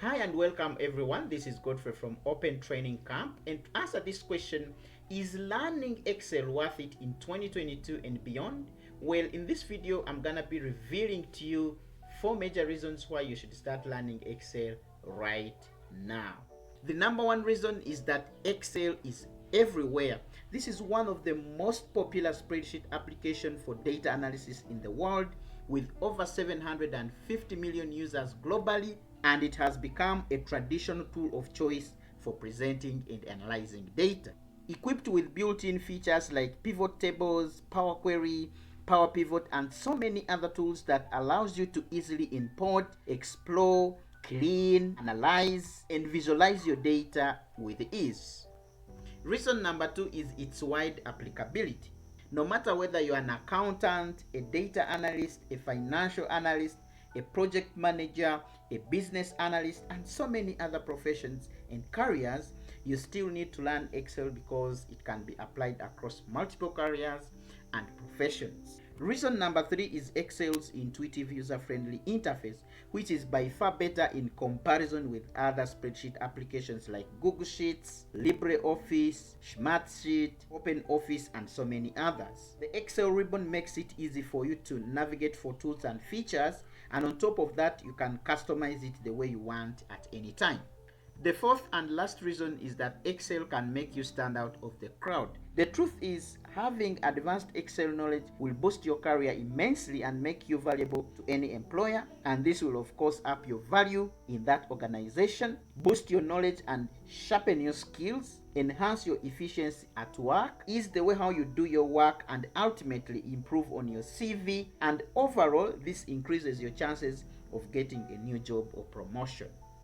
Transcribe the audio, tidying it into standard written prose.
Hi and welcome everyone. This is Godfrey from Open Training Camp. And to answer this question, is learning Excel worth it in 2022 and beyond? Well, in this video, I'm gonna be revealing to you 4 major reasons why you should start learning Excel right now. The number one reason is that Excel is everywhere. This is one of the most popular spreadsheet application for data analysis in the world, with over 750 million users globally, and it has become a traditional tool of choice for presenting and analyzing data. Equipped with built-in features like pivot tables, Power Query, Power Pivot, and so many other tools that allows you to easily import, explore, clean, analyze, and visualize your data with ease. Reason number two is its wide applicability. No matter whether you're an accountant, a data analyst, a financial analyst, a project manager, a business analyst, and so many other professions and careers, you still need to learn Excel because it can be applied across multiple careers and professions. Reason number three is Excel's intuitive user-friendly interface, which is by far better in comparison with other spreadsheet applications like Google Sheets, LibreOffice, Smartsheet, OpenOffice, and so many others. The Excel ribbon makes it easy for you to navigate for tools and features, and on top of that, you can customize it the way you want at any time. The fourth and last reason is that Excel can make you stand out of the crowd. The truth is, having advanced Excel knowledge will boost your career immensely and make you valuable to any employer, and this will of course up your value in that organization, boost your knowledge and sharpen your skills, enhance your efficiency at work, ease the way how you do your work, and ultimately improve on your CV, and overall this increases your chances of getting a new job or promotion.